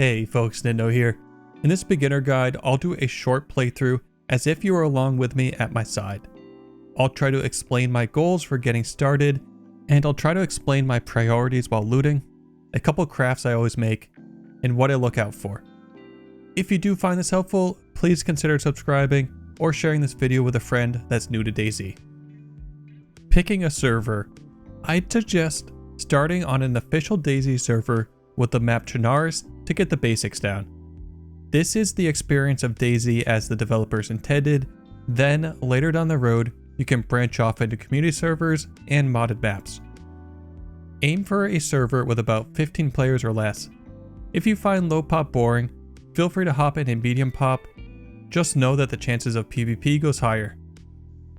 Hey folks, Nindo here. In this beginner guide, I'll do a short playthrough as if you were along with me at my side. I'll try to explain my goals for getting started, and I'll try to explain my priorities while looting, a couple crafts I always make, and what I look out for. If you do find this helpful, please consider subscribing or sharing this video with a friend that's new to DayZ. Picking a server, I'd suggest starting on an official DayZ server with the map Chinaris to get the basics down. This is the experience of DayZ as the developers intended. Then later down the road, you can branch off into community servers and modded maps. Aim for a server with about 15 players or less. If you find low pop boring, feel free to hop in a medium pop. Just know that the chances of PvP goes higher.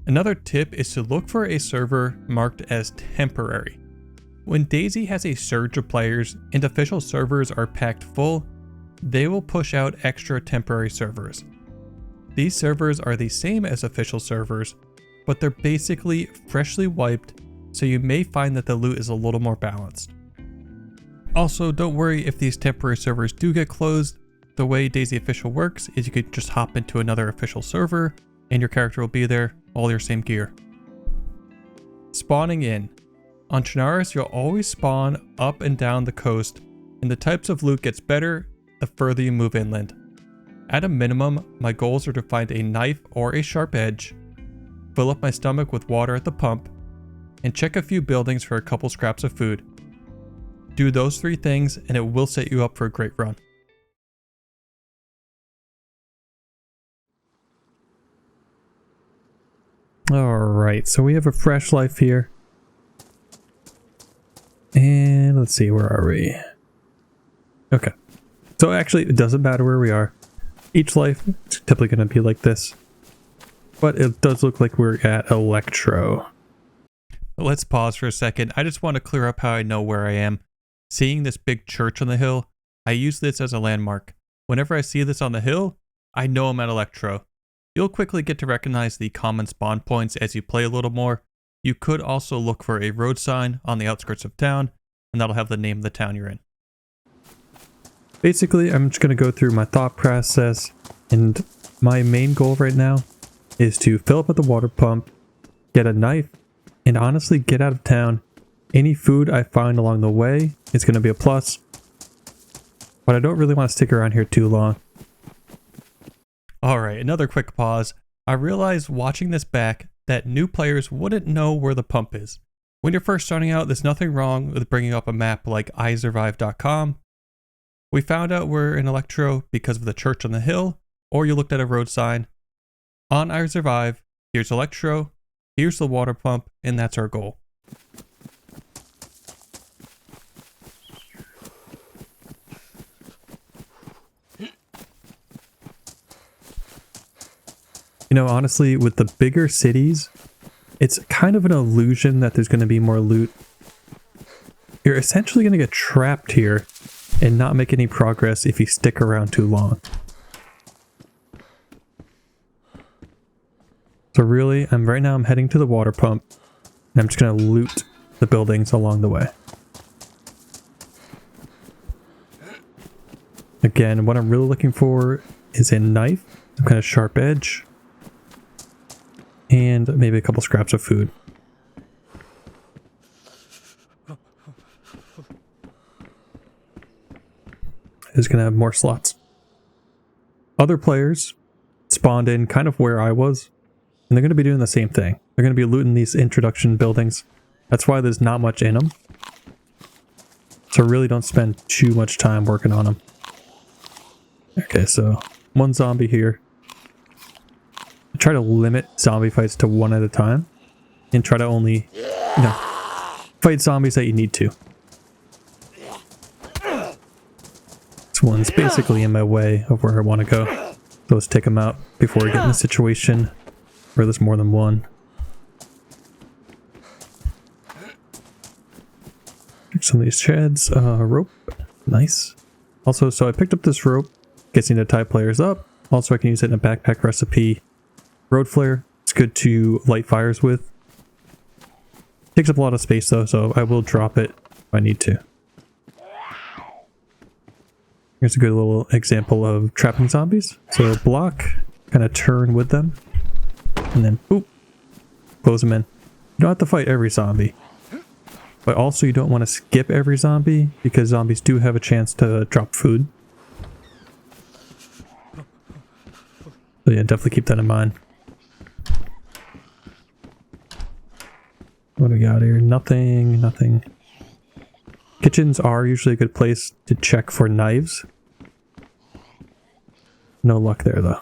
Another tip is to look for a server marked as temporary. When DayZ has a surge of players and official servers are packed full, they will push out extra temporary servers. These servers are the same as official servers, but they're basically freshly wiped, so you may find that the loot is a little more balanced. Also, don't worry if these temporary servers do get closed. The way DayZ official works is you could just hop into another official server and your character will be there, all your same gear. Spawning in. On Chinaris, you'll always spawn up and down the coast, and the types of loot gets better the further you move inland. At a minimum, my goals are to find a knife or a sharp edge, fill up my stomach with water at the pump, and check a few buildings for a couple scraps of food. Do those three things and it will set you up for a great run. Alright, so we have a fresh life here. And let's see, where are we? Okay. So actually, it doesn't matter where we are. Each life is typically going to be like this. But it does look like we're at Electro. Let's pause for a second. I just want to clear up how I know where I am. Seeing this big church on the hill, I use this as a landmark. Whenever I see this on the hill, I know I'm at Electro. You'll quickly get to recognize the common spawn points as you play a little more. You could also look for a road sign on the outskirts of town, and that'll have the name of the town you're in. Basically, I'm just going to go through my thought process, and my main goal right now is to fill up at the water pump, get a knife, and honestly get out of town. Any food I find along the way is going to be a plus, but I don't really want to stick around here too long. Alright, another quick pause. I realized watching this back that new players wouldn't know where the pump is. When you're first starting out, there's nothing wrong with bringing up a map like isurvive.com. We found out we're in Electro because of the church on the hill, or you looked at a road sign. On isurvive, here's Electro, here's the water pump, and that's our goal. You know, honestly, with the bigger cities, it's kind of an illusion that there's going to be more loot. You're essentially going to get trapped here and not make any progress if you stick around too long. So really, right now I'm heading to the water pump, and I'm just going to loot the buildings along the way. Again, what I'm really looking for is a knife, some kind of sharp edge, and maybe a couple scraps of food. Is going to have more slots. Other players spawned in kind of where I was, and they're going to be doing the same thing. They're going to be looting these introduction buildings. That's why there's not much in them. So really don't spend too much time working on them. Okay, so one zombie here. Try to limit zombie fights to one at a time, and try to only, fight zombies that you need to. This one's basically in my way of where I want to go. So let's take him out before we get in a situation where there's more than one. Some of these sheds, rope, nice. Also, so I picked up this rope, gets me to tie players up. Also, I can use it in a backpack recipe. Road flare, it's good to light fires with. Takes up a lot of space though, so I will drop it if I need to. Here's a good little example of trapping zombies. So block, kind of turn with them, and then boop, close them in. You don't have to fight every zombie. But also you don't want to skip every zombie, because zombies do have a chance to drop food. So yeah, definitely keep that in mind. What do we got here? Nothing, nothing. Kitchens are usually a good place to check for knives. No luck there though.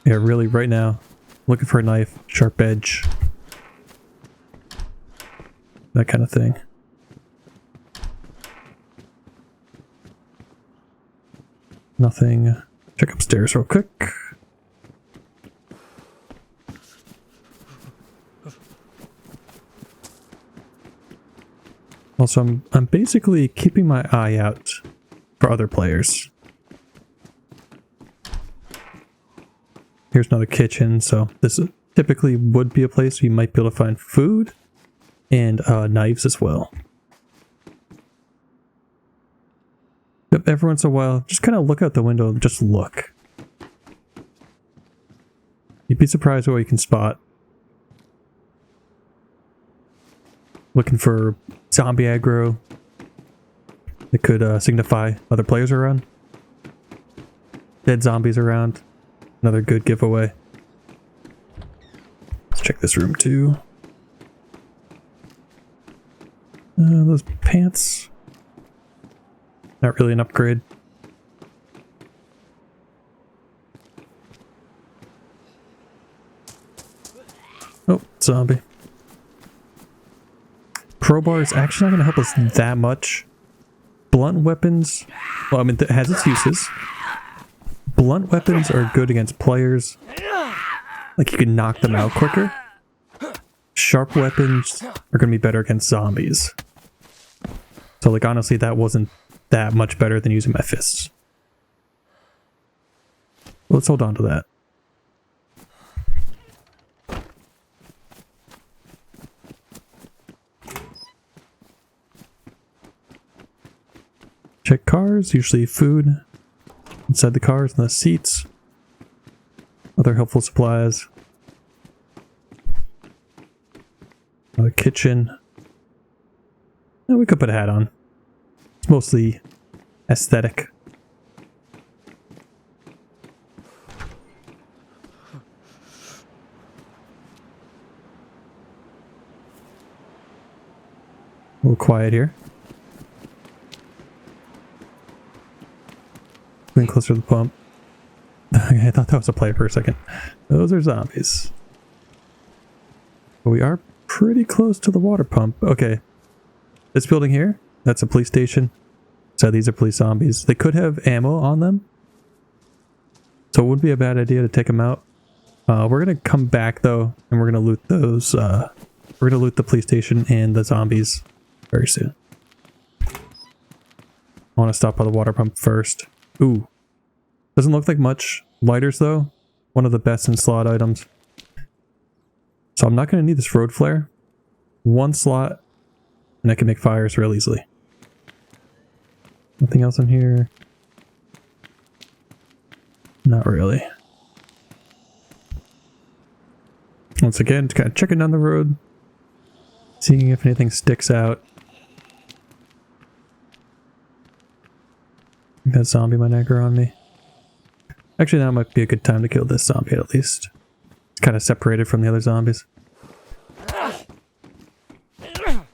Yeah, really right now, looking for a knife, sharp edge. That kind of thing. Nothing. Check upstairs real quick. Also, I'm basically keeping my eye out for other players. Here's another kitchen, so this typically would be a place where you might be able to find food and knives as well. Yep, every once in a while, just kind of look out the window and just look. You'd be surprised what you can spot. Looking for zombie aggro that could signify other players are around. Dead zombies around. Another good giveaway. Let's check this room too. Those pants. Not really an upgrade. Oh, zombie. Crowbar is actually not going to help us that much. Blunt weapons, well, I mean, it has its uses. Blunt weapons are good against players. Like, you can knock them out quicker. Sharp weapons are going to be better against zombies. So, like, honestly, that wasn't that much better than using my fists. Let's hold on to that. Check cars, usually food inside the cars and the seats. Other helpful supplies. Another kitchen. And we could put a hat on. It's mostly aesthetic. A little quiet here. Getting closer to the pump. I thought that was a player for a second. Those are zombies. But we are pretty close to the water pump. Okay. This building here, that's a police station. So these are police zombies. They could have ammo on them. So it wouldn't be a bad idea to take them out. We're going to come back though, and we're going to loot those. We're going to loot the police station and the zombies very soon. I want to stop by the water pump first. Ooh. Doesn't look like much. Lighters though, one of the best in slot items. So I'm not going to need this road flare. One slot, and I can make fires real easily. Nothing else in here? Not really. Once again, just kind of checking down the road. Seeing if anything sticks out. That zombie might aggro on me. Actually, now might be a good time to kill this zombie at least. It's kind of separated from the other zombies. You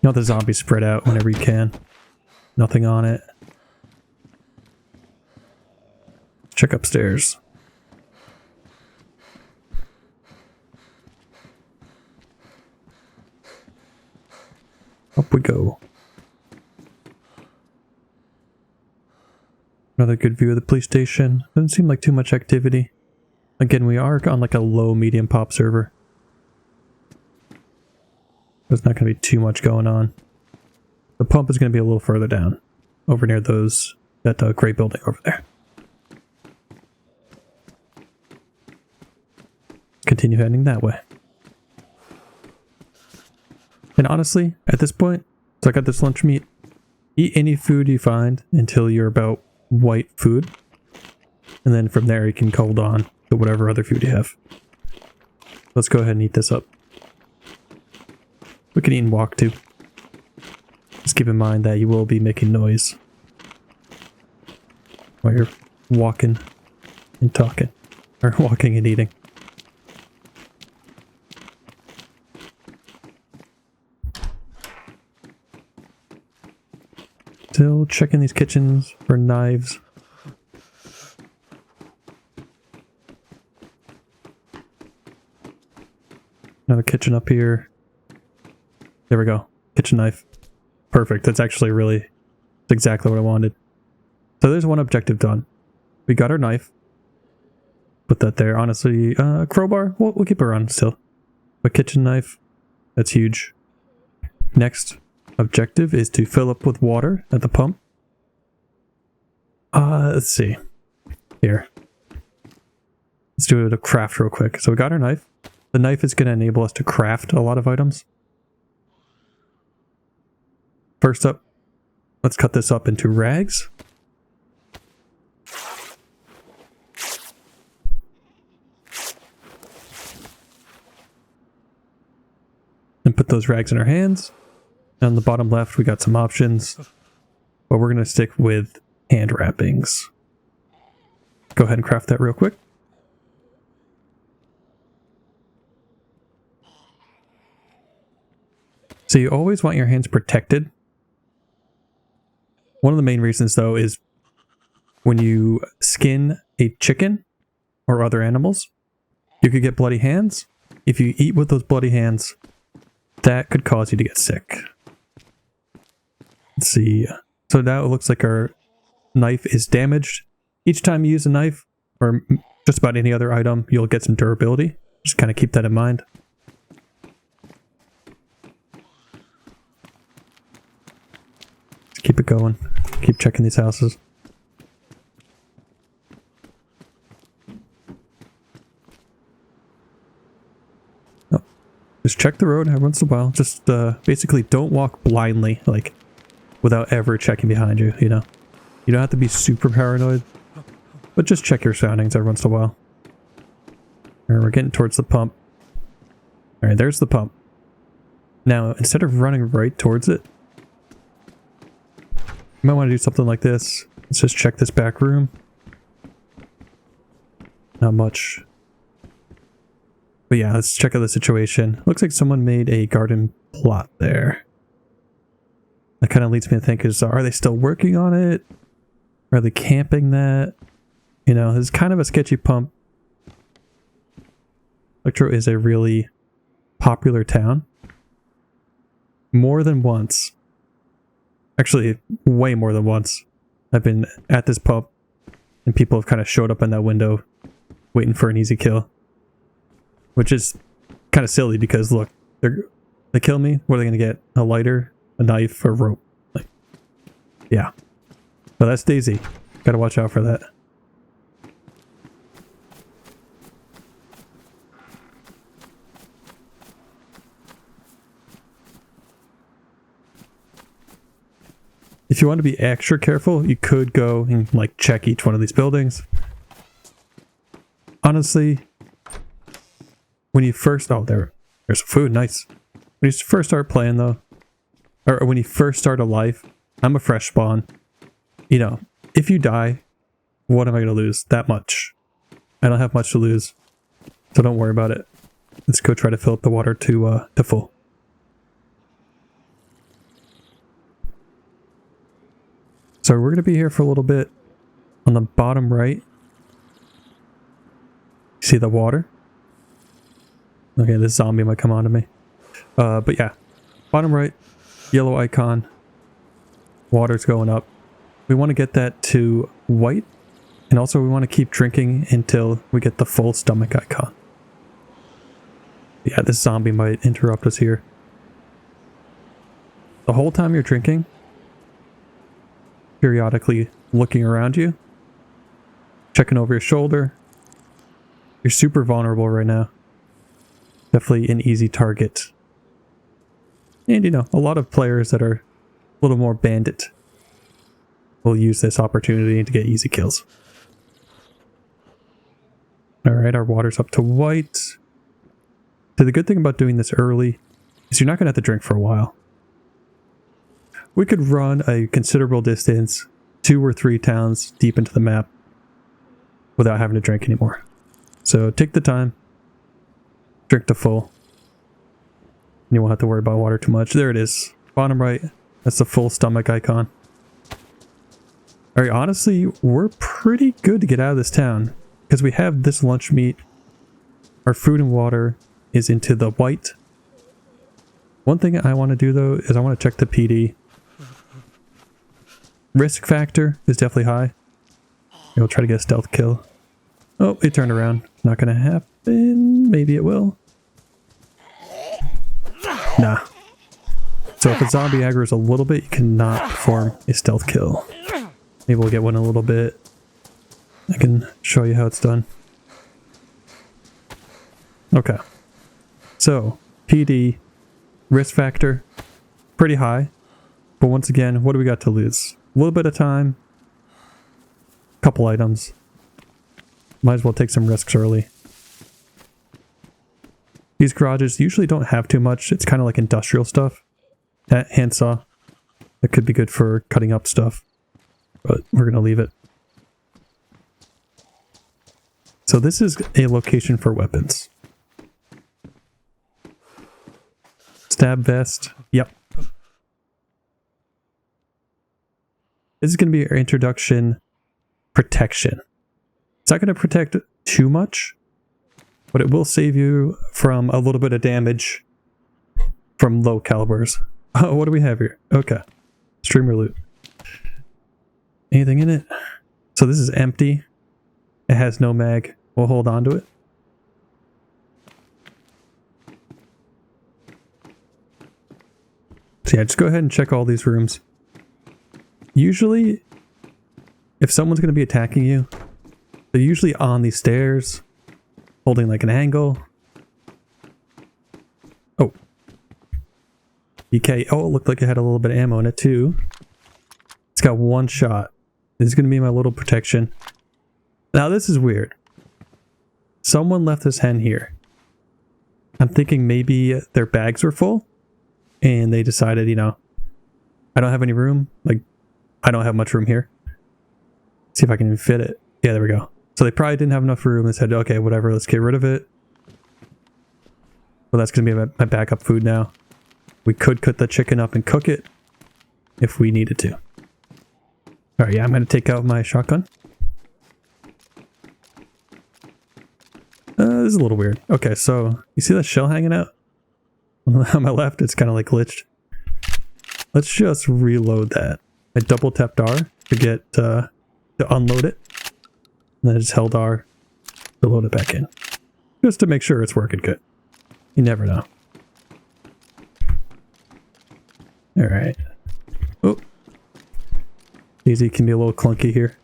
know, the zombies spread out whenever you can. Nothing on it. Check upstairs. Up we go. Another good view of the police station. Doesn't seem like too much activity. Again, we are on like a low medium pop server. There's not going to be too much going on. The pump is going to be a little further down. Over near that gray building over there. Continue heading that way. And honestly, at this point, so I got this lunch meat. Eat any food you find until you're about white food. And then from there you can hold on to whatever other food you have. Let's go ahead and eat this up. We can eat and walk too. Just keep in mind that you will be making noise while you're walking and talking. Or walking and eating. Still checking these kitchens for knives. Another kitchen up here. There we go. Kitchen knife. Perfect. That's actually that's exactly what I wanted. So there's one objective done. We got our knife. Put that there. Honestly, crowbar, we'll keep it around still. But kitchen knife, that's huge. Next objective is to fill up with water at the pump. Let's see. Here. Let's do a craft real quick. So we got our knife. The knife is going to enable us to craft a lot of items. First up, let's cut this up into rags. And put those rags in our hands. On the bottom left, we got some options, but we're going to stick with hand wrappings. Go ahead and craft that real quick. So you always want your hands protected. One of the main reasons, though, is when you skin a chicken or other animals, you could get bloody hands. If you eat with those bloody hands, that could cause you to get sick. Let's see. So now it looks like our knife is damaged. Each time you use a knife, or just about any other item, you'll get some durability. Just kind of keep that in mind. Just keep it going. Keep checking these houses. Oh, just check the road every once in a while. Just basically don't walk blindly, like without ever checking behind you, you know. You don't have to be super paranoid, but just check your surroundings every once in a while. Alright, we're getting towards the pump. Alright, there's the pump. Now, instead of running right towards it, you might want to do something like this. Let's just check this back room. Not much. But yeah, let's check out the situation. Looks like someone made a garden plot there. That kind of leads me to think, are they still working on it? Are they camping that? You know, this is kind of a sketchy pump. Electro is a really popular town. More than once. Actually, way more than once. I've been at this pump and people have kind of showed up in that window waiting for an easy kill. Which is kind of silly because look, they kill me, what are they going to get? A lighter, a knife, or rope? Like, yeah. But that's DayZ. Gotta watch out for that. If you want to be extra careful, you could go and like check each one of these buildings. Honestly, when you first... Oh, there's some food. Nice. When you first start playing though, or when you first start a life, I'm a fresh spawn. You know, if you die, what am I going to lose? That much. I don't have much to lose, so don't worry about it. Let's go try to fill up the water to full. So we're going to be here for a little bit. On the bottom right, see the water? Okay, this zombie might come onto me. But yeah, bottom right, yellow icon, water's going up. We want to get that to white, and also we want to keep drinking until we get the full stomach icon. Yeah, this zombie might interrupt us here. The whole time you're drinking, periodically looking around you, checking over your shoulder. You're super vulnerable right now. Definitely an easy target. And, you know, a lot of players that are a little more bandit will use this opportunity to get easy kills. Alright, our water's up to white. So the good thing about doing this early is you're not going to have to drink for a while. We could run a considerable distance, 2 or 3 towns deep into the map, without having to drink anymore. So take the time, drink to full, and you won't have to worry about water too much. There it is, bottom right, that's the full stomach icon. Alright, honestly, we're pretty good to get out of this town, because we have this lunch meat, our food and water is into the white. One thing I want to do though is I want to check the PD. Risk factor is definitely high. We'll try to get a stealth kill. Oh, it turned around. Not gonna happen. Maybe it will. Nah. So if a zombie aggro's a little bit, you cannot perform a stealth kill. Maybe we'll get one in a little bit. I can show you how it's done. Okay. So, PD, risk factor, pretty high. But once again, what do we got to lose? A little bit of time. Couple items. Might as well take some risks early. These garages usually don't have too much. It's kind of like industrial stuff. That handsaw. That could be good for cutting up stuff. But we're going to leave it. So this is a location for weapons. Stab vest. Yep. This is going to be our introduction protection. It's not going to protect too much, but it will save you from a little bit of damage from low calibers. Oh, what do we have here? Okay. Streamer loot. Anything in it? So this is empty. It has no mag. We'll hold on to it. So yeah, just go ahead and check all these rooms. Usually, if someone's going to be attacking you, they're usually on these stairs, holding like an angle. Oh. BK. Oh, it looked like it had a little bit of ammo in it too. It's got one shot. This is going to be my little protection. Now this is weird. Someone left this hen here. I'm thinking maybe their bags were full and they decided, you know, I don't have any room. Like, I don't have much room here. See if I can even fit it. Yeah, there we go. So they probably didn't have enough room. They said, okay, whatever, let's get rid of it. Well, that's going to be my backup food now. We could cut the chicken up and cook it if we needed to. Alright, yeah, I'm going to take out my shotgun. This is a little weird. Okay, so you see that shell hanging out? On my left, it's kind of like glitched. Let's just reload that. I double tapped R to get to unload it. And then I just held R to load it back in. Just to make sure it's working good. You never know. Alright. Oh. DayZ can be a little clunky here.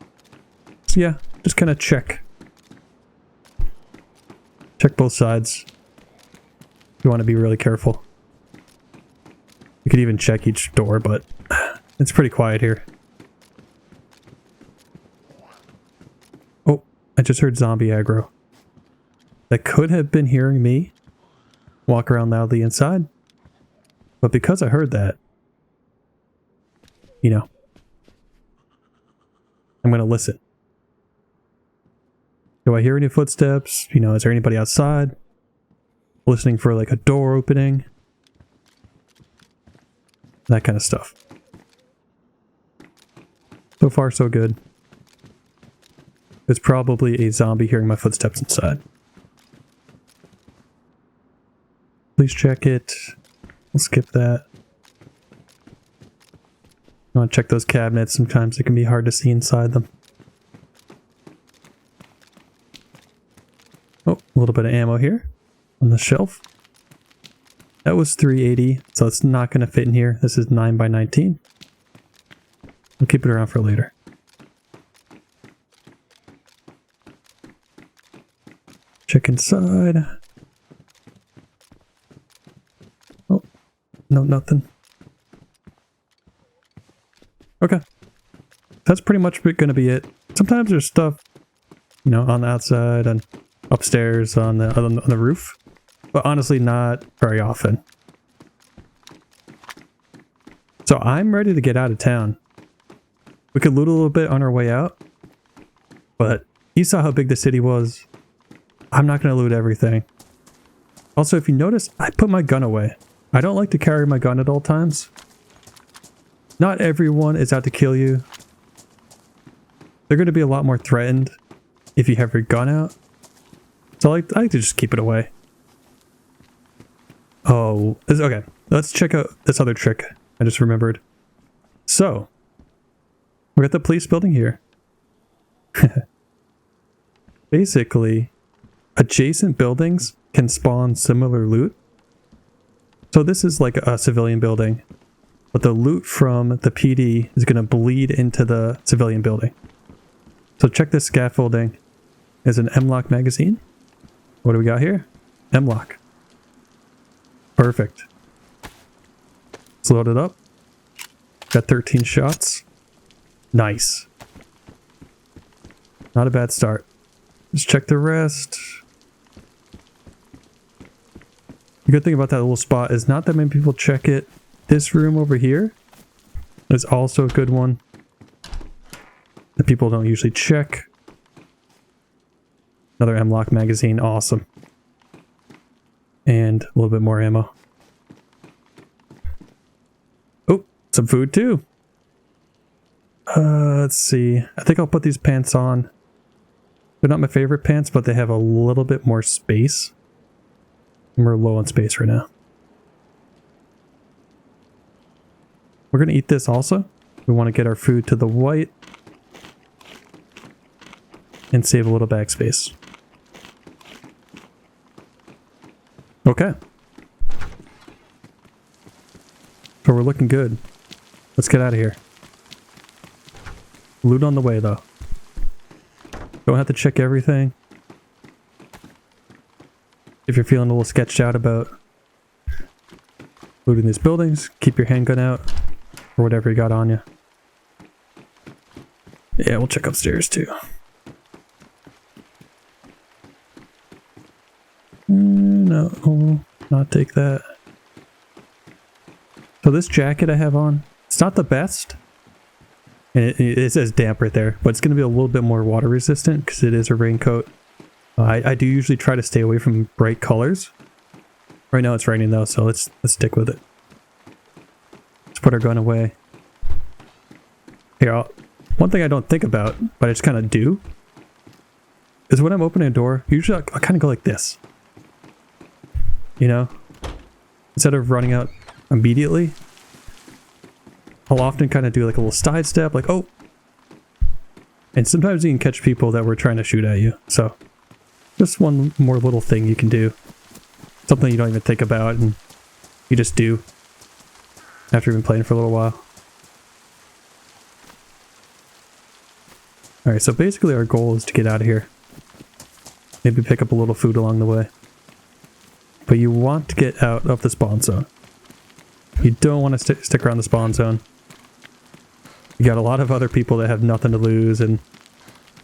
So yeah, just kind of check. Check both sides. You want to be really careful. You could even check each door, but it's pretty quiet here. Oh, I just heard zombie aggro. That could have been hearing me walk around loudly inside. But because I heard that, you know, I'm going to listen. Do I hear any footsteps? You know, is there anybody outside? Listening for like a door opening. That kind of stuff. So far, so good. It's probably a zombie hearing my footsteps inside. Please check it. We'll skip that. I want to check those cabinets. Sometimes it can be hard to see inside them. Oh, a little bit of ammo here on the shelf. That was 380, so it's not going to fit in here. This is 9x19. We'll keep it around for later. Check inside. Oh, No, nothing. Okay. That's pretty much going to be it. Sometimes there's stuff, you know, on the outside and upstairs on the roof. But honestly, not very often. So I'm ready to get out of town. We could loot a little bit on our way out. But you saw how big the city was. I'm not going to loot everything. Also, if you notice, I put my gun away. I don't like to carry my gun at all times. Not everyone is out to kill you. They're going to be a lot more threatened if you have your gun out. So I like to just keep it away. Oh, okay. Let's check out this other trick I just remembered. So, we're at the police building here. Basically, adjacent buildings can spawn similar loot. So this is like a civilian building, but the loot from the PD is going to bleed into the civilian building. So check this scaffolding. There's an M-Lock magazine. What do we got here? M-Lock. Perfect. Let's load it up. Got 13 shots. Nice. Not a bad start. Let's check the rest. The good thing about that little spot is not that many people check it. This room over here is also a good one that people don't usually check. Another M-Lock magazine. Awesome. And a little bit more ammo. Oh, some food too. Let's see. I think I'll put these pants on. They're not my favorite pants, but they have a little bit more space. And we're low on space right now. We're going to eat this also. We want to get our food to the white. And save a little bag space. Okay. So we're looking good. Let's get out of here. Loot on the way though. Don't have to check everything. If you're feeling a little sketched out about looting these buildings, keep your handgun out or whatever you got on you. Yeah, we'll check upstairs too. No, I'll not take that. So this jacket I have on, it's not the best. And it says damp right there, but it's going to be a little bit more water resistant because it is a raincoat. I do usually try to stay away from bright colors. Right now it's raining though, so let's stick with it. Let's put our gun away. Here, one thing I don't think about, but I just kind of do, is when I'm opening a door, usually I'll kind of go like this. You know? Instead of running out immediately, I'll often kind of do like a little side step, like, oh! And sometimes you can catch people that were trying to shoot at you, so just one more little thing you can do. Something you don't even think about and you just do after you've been playing for a little while. Alright, so basically our goal is to get out of here. Maybe pick up a little food along the way. But you want to get out of the spawn zone. You don't want to stick around the spawn zone. You got a lot of other people that have nothing to lose, and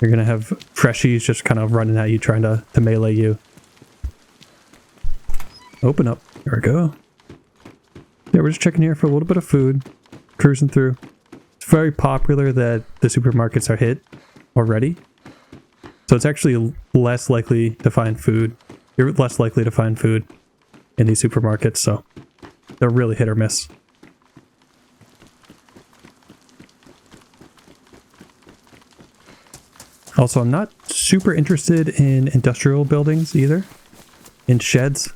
you're going to have freshies just kind of running at you trying to melee you. Open up. There we go. Yeah, we're just checking here for a little bit of food. Cruising through. It's very popular that the supermarkets are hit already. So it's actually less likely to find food. You're less likely to find food in these supermarkets, so they're really hit or miss. Also, I'm not super interested in industrial buildings either. In sheds.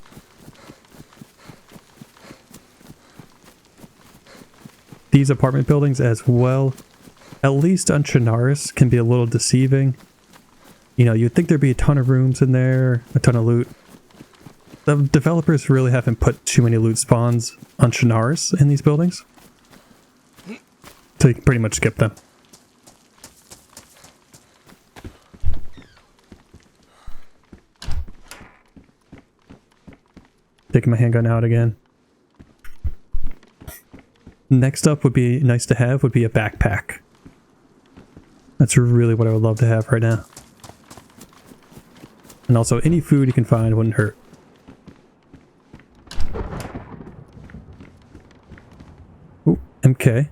These apartment buildings as well, at least on Chernarus, can be a little deceiving. You know, you'd think there'd be a ton of rooms in there, a ton of loot. The developers really haven't put too many loot spawns on Chernarus in these buildings. So you can pretty much skip them. Taking my handgun out again. Next up would be nice to have would be a backpack. That's really what I would love to have right now. And also any food you can find wouldn't hurt. Ooh, MK.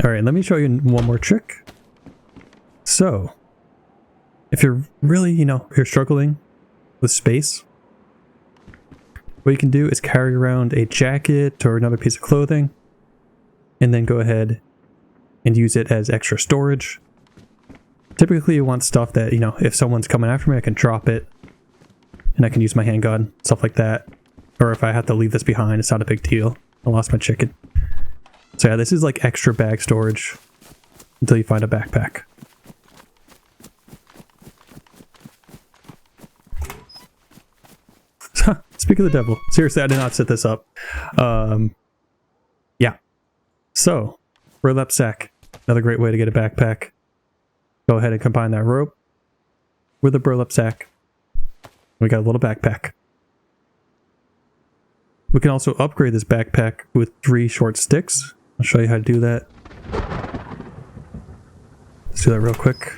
Alright, let me show you one more trick. So, if you're really, you're struggling with space, what you can do is carry around a jacket or another piece of clothing, and then go ahead and use it as extra storage. Typically you want stuff that, if someone's coming after me, I can drop it, and I can use my handgun, stuff like that. Or if I have to leave this behind, it's not a big deal. I lost my chicken. So yeah, this is like extra bag storage until you find a backpack. Speak of the devil. Seriously, I did not set this up. Yeah. So, burlap sack. Another great way to get a backpack. Go ahead and combine that rope with a burlap sack. We got a little backpack. We can also upgrade this backpack with 3 short sticks. I'll show you how to do that. Let's do that real quick.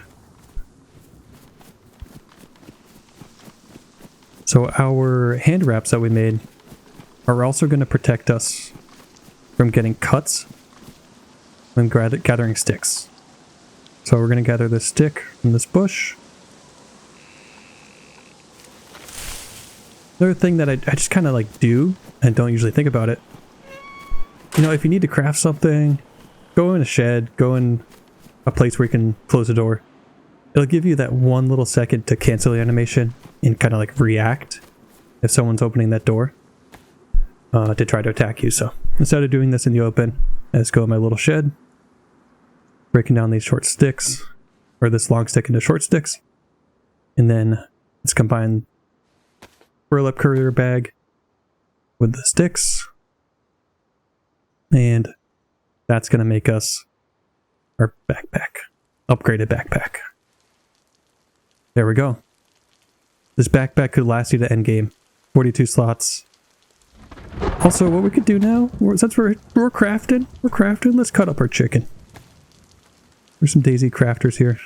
So our hand wraps that we made are also going to protect us from getting cuts when gathering sticks. So we're going to gather this stick from this bush. Another thing that I just kind of like do and don't usually think about it. If you need to craft something, go in a shed, go in a place where you can close the door. It'll give you that one little second to cancel the animation and kind of like react if someone's opening that door to try to attack you. So instead of doing this in the open, I just go in my little shed, breaking down these short sticks, or this long stick into short sticks, and then let's combine burlap courier bag with the sticks, and that's going to make us our backpack, upgraded backpack. There we go. This backpack could last you to endgame. 42 slots. Also, what we could do now, since we're crafting, let's cut up our chicken. There's some DayZ crafters here.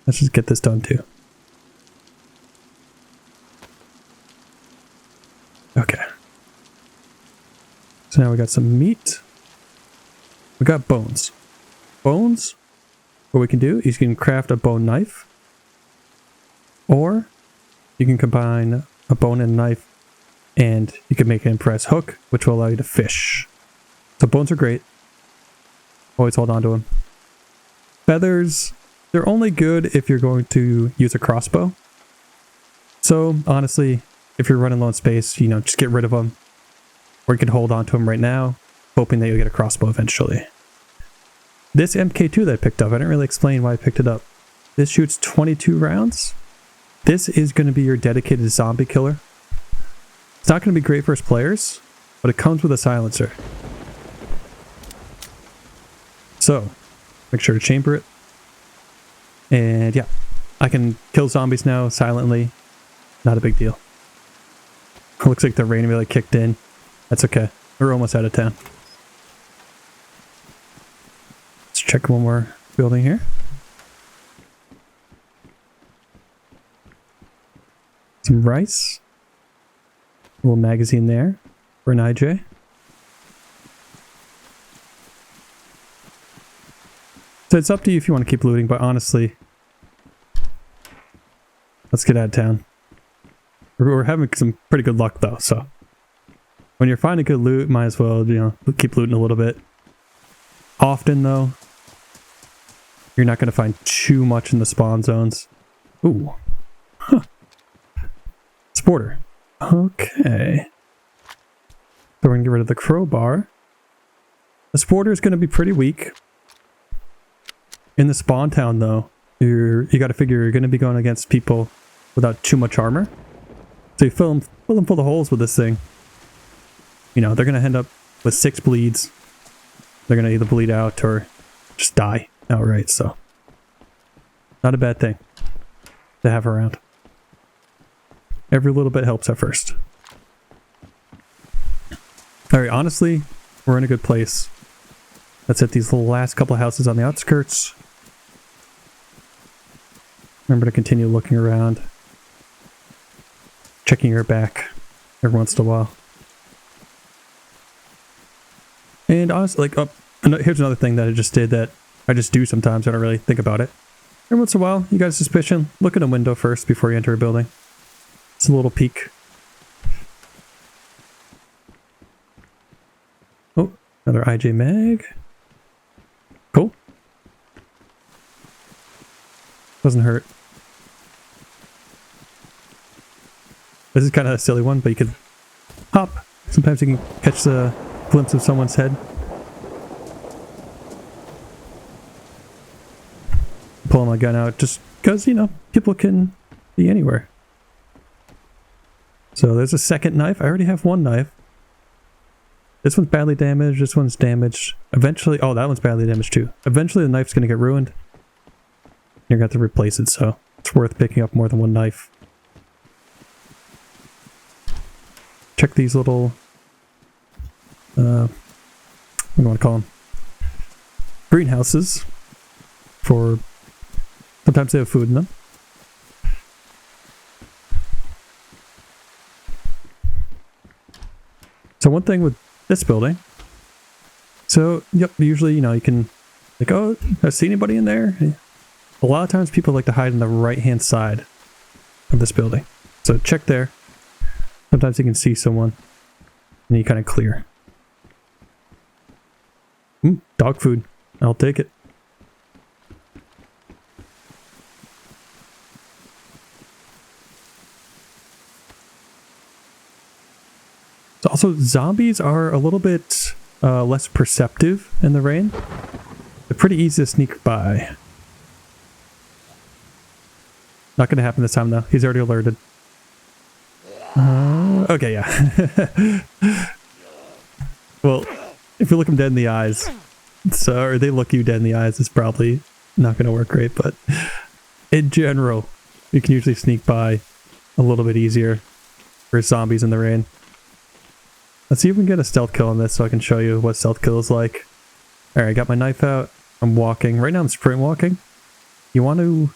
Let's just get this done too. Okay. So now we got some meat. We got bones. Bones, what we can do is you can craft a bone knife. Or you can combine a bone and a knife and you can make an impress hook, which will allow you to fish. So bones are great. Always hold on to them. Feathers, they're only good if you're going to use a crossbow. So honestly, if you're running low on space, just get rid of them. Or you can hold on to them right now, hoping that you'll get a crossbow eventually. This MK2 that I picked up, I didn't really explain why I picked it up. This shoots 22 rounds. This is going to be your dedicated zombie killer. It's not going to be great for players, but it comes with a silencer. So, make sure to chamber it. And yeah, I can kill zombies now silently. Not a big deal. It looks like the rain really kicked in. That's okay. We're almost out of town. Let's check one more building here. Some rice. A little magazine there for an IJ. So it's up to you if you want to keep looting, but honestly, let's get out of town. We're having some pretty good luck though, so when you're finding good loot, might as well, keep looting a little bit. Often though, you're not going to find too much in the spawn zones. Ooh. Huh. Sporter. Okay. So we're going to get rid of the crowbar. The sporter is going to be pretty weak. In the spawn town though, you got to figure you're going to be going against people without too much armor. So you fill them full of holes with this thing. They're going to end up with 6 bleeds. They're going to either bleed out or just die outright, so not a bad thing to have around. Every little bit helps at first. Alright, honestly, we're in a good place. Let's hit these last couple of houses on the outskirts. Remember to continue looking around. Checking your back every once in a while. And honestly, like, here's another thing that I just did that I just do sometimes. I don't really think about it. Every once in a while, you got a suspicion. Look at a window first before you enter a building. It's a little peek. Oh, another IJ mag. Cool. Doesn't hurt. This is kind of a silly one, but you can hop. Sometimes you can catch the glimpse of someone's head. Pulling my gun out just because, you know, people can be anywhere. So there's a second knife. I already have one knife. This one's badly damaged. This one's damaged. Eventually, oh, that one's badly damaged too. Eventually the knife's going to get ruined. You're going to have to replace it, so it's worth picking up more than one knife. Check these little, what do you want to call them? Greenhouses. For, sometimes they have food in them. So one thing with this building, so yep, usually, you know, you can, like, oh, I see anybody in there? A lot of times people like to hide in the right hand side of this building. So check there. Sometimes you can see someone and you kind of clear. Dog food. I'll take it. So also, zombies are a little bit less perceptive in the rain. They're pretty easy to sneak by. Not going to happen this time though. He's already alerted. Okay, yeah. Well, if you look them dead in the eyes, or they look you dead in the eyes, it's probably not going to work great, but in general, you can usually sneak by a little bit easier for zombies in the rain. Let's see if we can get a stealth kill on this so I can show you what stealth kill is like. Alright, I got my knife out. I'm walking. Right now I'm sprint walking. You want to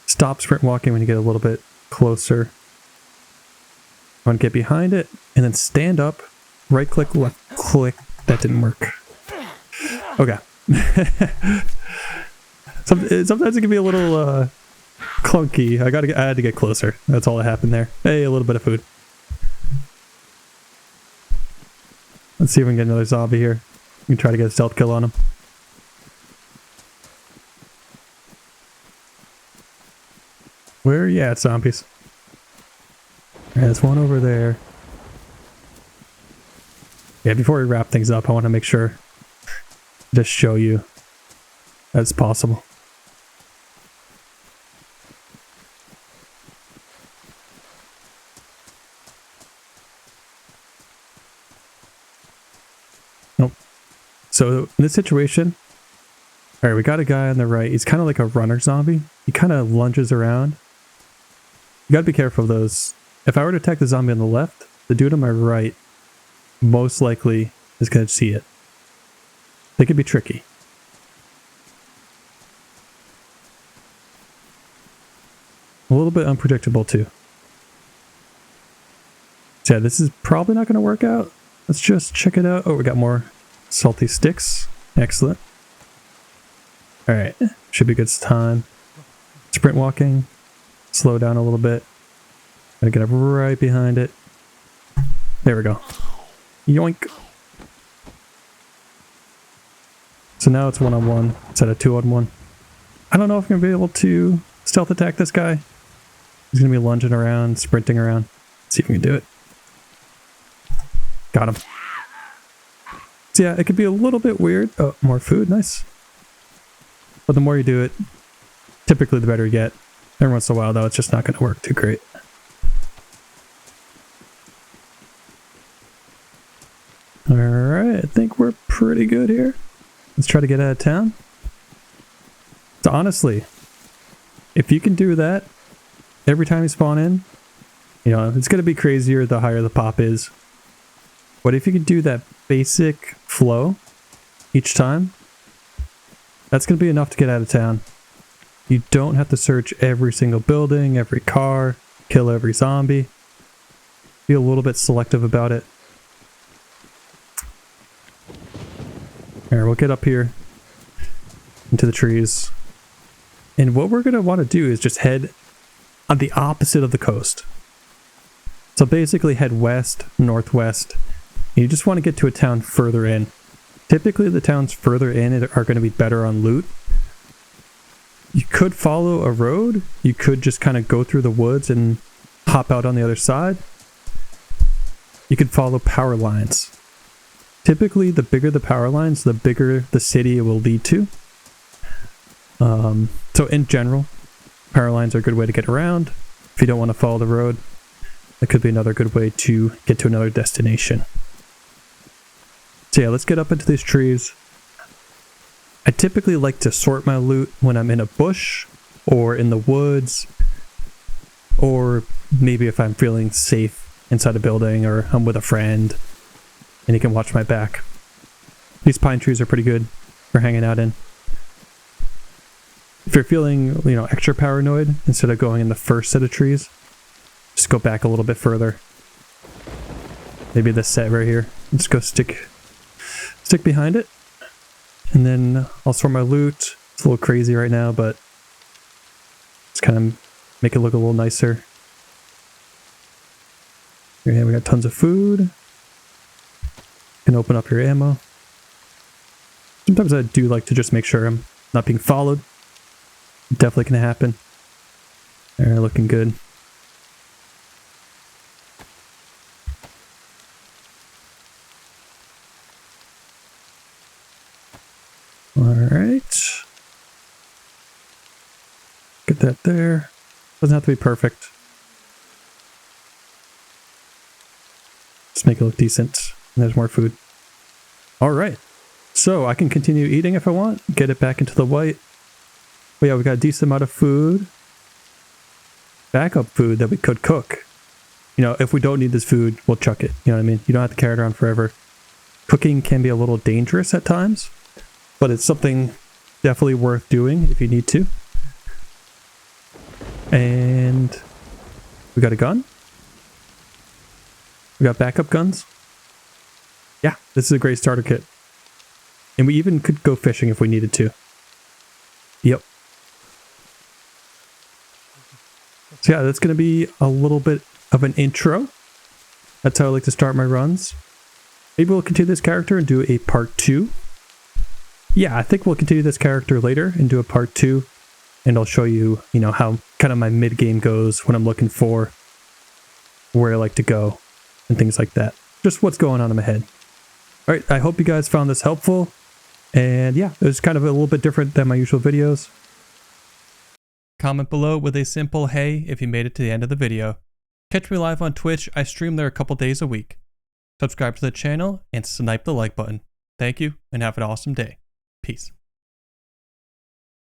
stop sprint walking when you get a little bit closer. I want to get behind it and then stand up, right click, left click. That didn't work. Okay. Sometimes it can be a little clunky. I had to get closer. That's all that happened there. Hey, a little bit of food. Let's see if we can get another zombie here. We can try to get a stealth kill on him. Where are you at, zombies? There's one over there. Yeah, before we wrap things up, I want to make sure to show you as possible. Nope. So in this situation, all right, we got a guy on the right. He's kind of like a runner zombie. He kind of lunges around. You got to be careful of those. If I were to attack the zombie on the left, the dude on my right most likely is going to see it. They could be tricky. A little bit unpredictable too. So yeah, this is probably not going to work out. Let's just check it out. Oh, we got more salty sticks. Excellent. Alright, should be a good time. Sprint walking. Slow down a little bit. Gotta get up right behind it. There we go. Yoink. So now it's one-on-one instead of two-on-one. I don't know if I'm going to be able to stealth attack this guy. He's going to be lunging around, sprinting around. Let's see if we can do it. Got him. So yeah, it could be a little bit weird. Oh, more food. Nice. But the more you do it, typically the better you get. Every once in a while, though, it's just not going to work too great. Alright, I think we're pretty good here. Let's try to get out of town. So honestly, if you can do that every time you spawn in, you know, it's going to be crazier the higher the pop is. What if you could do that basic flow each time? That's going to be enough to get out of town. You don't have to search every single building, every car, kill every zombie. Be a little bit selective about it. Alright, we'll get up here into the trees. And what we're going to want to do is just head on the opposite of the coast. So basically head west, northwest. You just want to get to a town further in. Typically the towns further in are going to be better on loot. You could follow a road. You could just kind of go through the woods and hop out on the other side. You could follow power lines. Typically, the bigger the power lines, the bigger the city it will lead to. So in general, power lines are a good way to get around. If you don't want to follow the road, that could be another good way to get to another destination. So yeah, let's get up into these trees. I typically like to sort my loot when I'm in a bush or in the woods, or maybe if I'm feeling safe inside a building or I'm with a friend and he can watch my back. These pine trees are pretty good for hanging out in. If you're feeling, extra paranoid, instead of going in the first set of trees, just go back a little bit further. Maybe this set right here. Just go stick behind it. And then I'll sort my loot. It's a little crazy right now, but it's kind of make it look a little nicer. Here we got tons of food. You can open up your ammo. Sometimes I do like to just make sure I'm not being followed. Definitely can happen. They're looking good. Alright. Get that there. Doesn't have to be perfect. Just make it look decent. And there's more food. Alright. So I can continue eating if I want. Get it back into the white. But yeah, we got a decent amount of food. Backup food that we could cook. If we don't need this food, we'll chuck it. You know what I mean? You don't have to carry it around forever. Cooking can be a little dangerous at times, but it's something definitely worth doing if you need to. And we got a gun. We got backup guns. Yeah, this is a great starter kit. And we even could go fishing if we needed to. Yep. So yeah, that's going to be a little bit of an intro. That's how I like to start my runs. Maybe we'll continue this character and do a part 2. Yeah, I think we'll continue this character later and do a part 2. And I'll show you, how kind of my mid-game goes, what I'm looking for, where I like to go, and things like that. Just what's going on in my head. Alright, I hope you guys found this helpful. And yeah, it was kind of a little bit different than my usual videos. Comment below with a simple hey if you made it to the end of the video. Catch me live on Twitch. I stream there a couple days a week. Subscribe to the channel and snipe the like button. Thank you and have an awesome day. Peace.